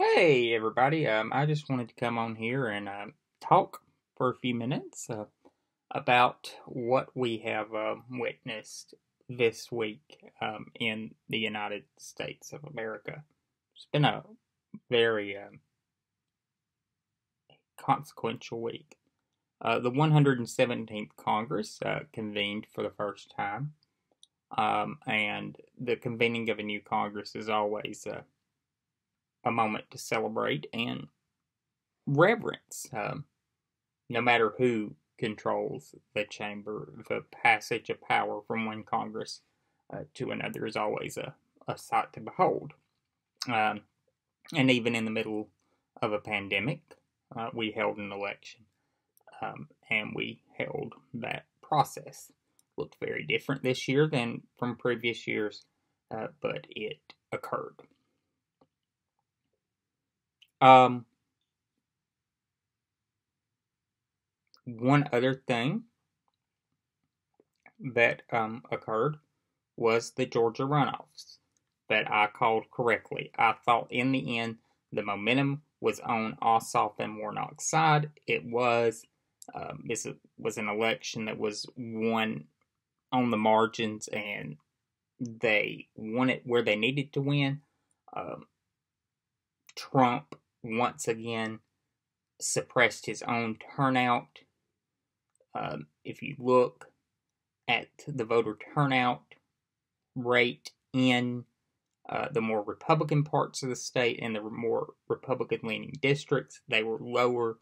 Hey everybody, I just wanted to come on here and talk for a few minutes about what we have witnessed this week in the United States of America. It's been a very consequential week. The 117th Congress convened for the first time, and the convening of a new Congress is always a moment to celebrate and reverence. No matter who controls the chamber, the passage of power from one Congress to another is always a sight to behold. Um, and even in the middle of a pandemic, we held an election and we held that process. Looked very different this year than from previous years, but it occurred. Um, One other thing that occurred was the Georgia runoffs that I called correctly. I thought in the end the momentum was on Ossoff and Warnock's side. It was. This was an election that was won on the margins, and they won it where they needed to win. Trump once again suppressed his own turnout. If you look at the voter turnout rate in the more Republican parts of the state and the more Republican-leaning districts, they were lower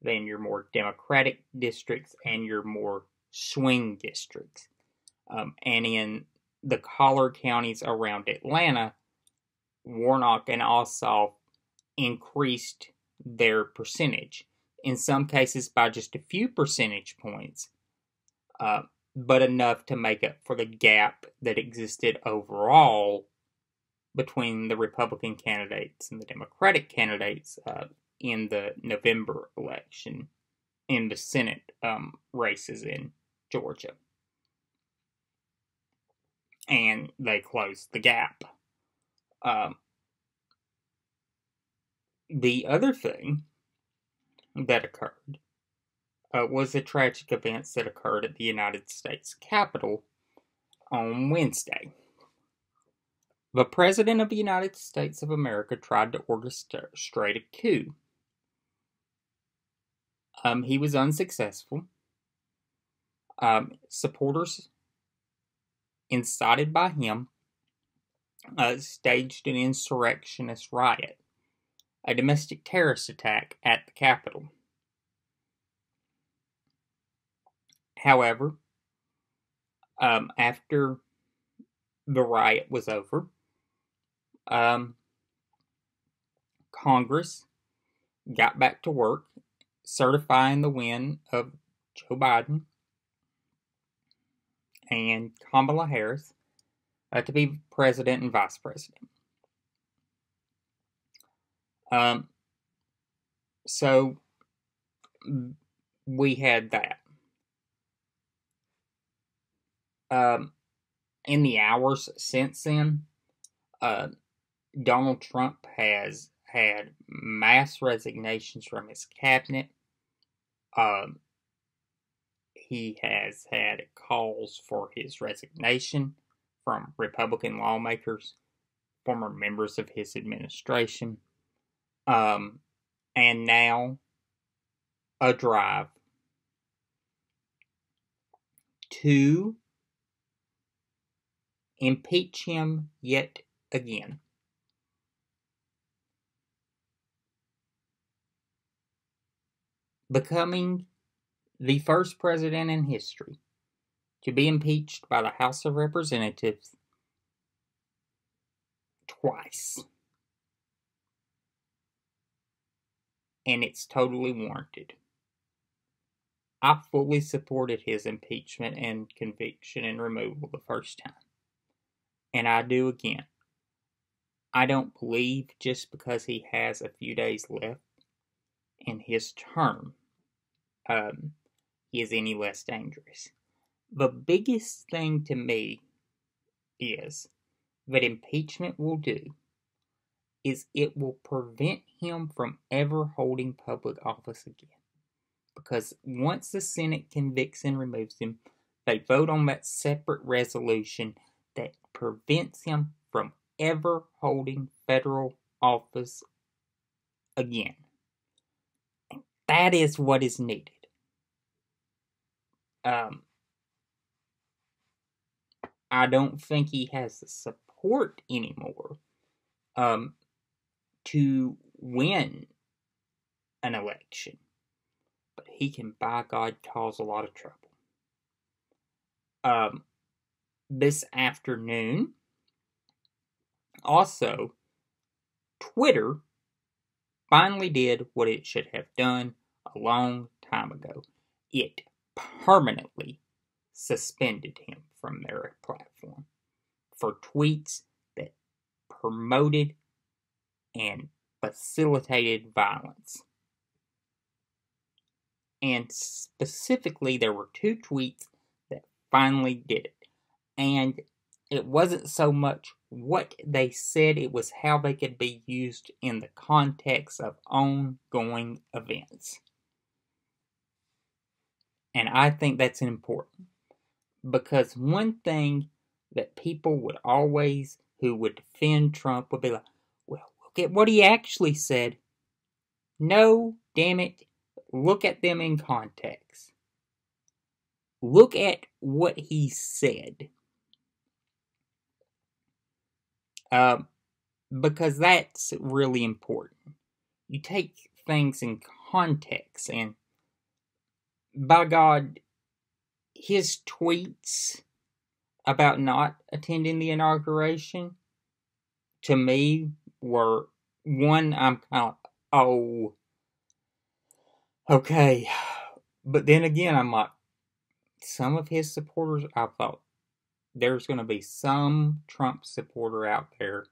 than your more Democratic districts and your more swing districts. And in the collar counties around Atlanta, Warnock and Ossoff increased their percentage, in some cases by just a few percentage points, but enough to make up for the gap that existed overall between the Republican candidates and the Democratic candidates in the November election in the Senate races in Georgia. And they closed the gap. The other thing that occurred was the tragic events that occurred at the United States Capitol on Wednesday. The President of the United States of America tried to orchestrate a coup. He was unsuccessful. Supporters incited by him staged an insurrectionist riot, a domestic terrorist attack at the Capitol. However, after the riot was over, Congress got back to work certifying the win of Joe Biden and Kamala Harris to be president and vice president. So we had that. In the hours since then, Donald Trump has had mass resignations from his cabinet. He has had calls for his resignation from Republican lawmakers, former members of his administration, and now a drive to impeach him yet again. Becoming the first president in history to be impeached by the House of Representatives twice. And it's totally warranted. I fully supported his impeachment and conviction and removal the first time. And I do again. I don't believe just because he has a few days left in his term, he is any less dangerous. The biggest thing to me is that impeachment will do is it will prevent him from ever holding public office again. Because once the Senate convicts and removes him, they vote on that separate resolution that prevents him from ever holding federal office again. And that is what is needed. I don't think he has the support anymore to win an election. But he can, by God, cause a lot of trouble. This afternoon, also, Twitter finally did what it should have done a long time ago. It permanently suspended him from their platform for tweets that promoted and facilitated violence. And specifically, there were 2 tweets that finally did it. And it wasn't so much what they said, it was how they could be used in the context of ongoing events. And I think that's important. Because one thing that people would always, who would defend Trump, would be like, well, look at what he actually said. No, damn it. Look at them in context. Look at what he said. Because that's really important. You take things in context, and by God, his tweets about not attending the inauguration, to me, were one, I'm kind of, oh, okay. But then again, I'm like, some of his supporters, I thought, there's going to be some Trump supporter out there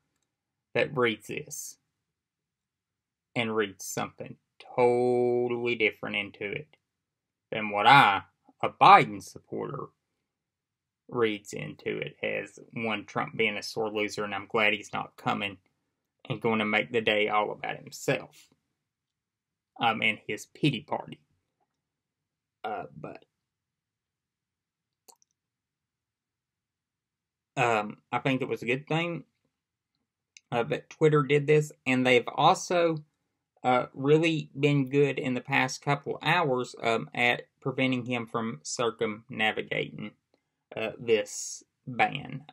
that reads this and reads something totally different into it than what I, a Biden supporter, reads into it as one Trump being a sore loser, and I'm glad he's not coming and going to make the day all about himself and his pity party. But I think it was a good thing that Twitter did this, and they've also really been good in the past couple hours at preventing him from circumnavigating this ban.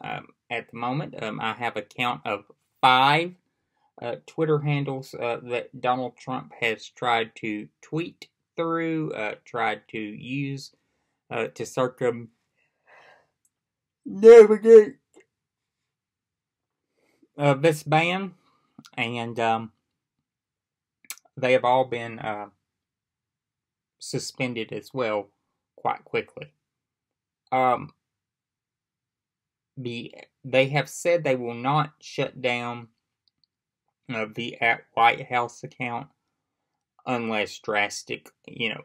At the moment, I have a count of 5 Twitter handles that Donald Trump has tried to tweet through, tried to use to circumnavigate this ban, and they have all been suspended as well quite quickly. They have said they will not shut down the @White House account unless drastic,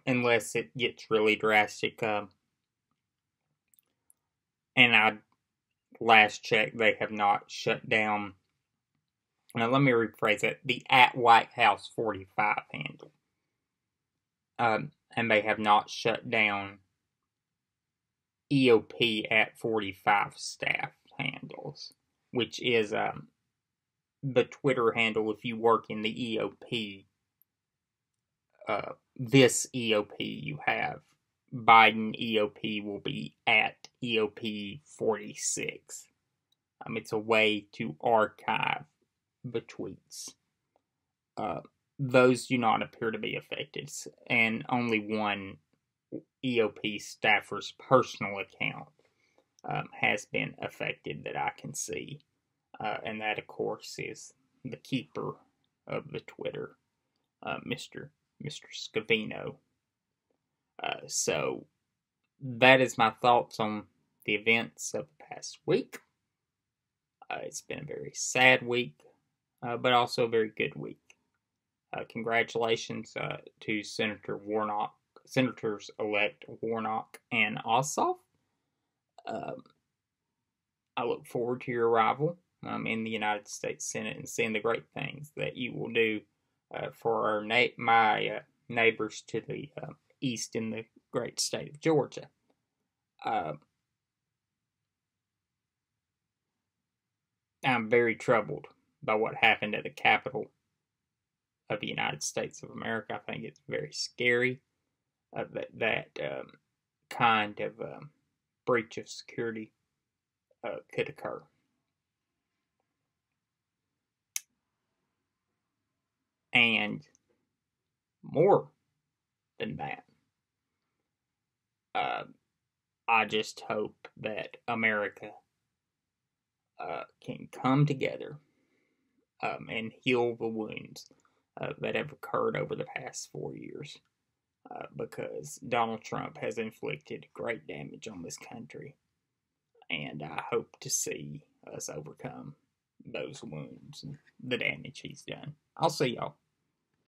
unless it gets really drastic. And I last checked, they have not shut down. Now let me rephrase it: the @White House 45 handle, and they have not shut down EOP @45 staff handles, which is the Twitter handle if you work in the EOP. This EOP you have, Biden EOP, will be @EOP 46. It's a way to archive the tweets. Those do not appear to be affected, and only one EOP staffer's personal account has been affected that I can see, and that, of course, is the keeper of the Twitter, Mr. Scavino. So that is my thoughts on the events of the past week. It's been a very sad week, but also a very good week. Congratulations to Senators-elect Warnock and Ossoff. I look forward to your arrival in the United States Senate and seeing the great things that you will do for my neighbors to the east in the great state of Georgia. I'm very troubled by what happened at the Capitol of the United States of America. I think it's very scary that kind of breach of security could occur. And more than that, I just hope that America can come together and heal the wounds that have occurred over the past 4 years, because Donald Trump has inflicted great damage on this country, and I hope to see us overcome those wounds and the damage he's done. I'll see y'all.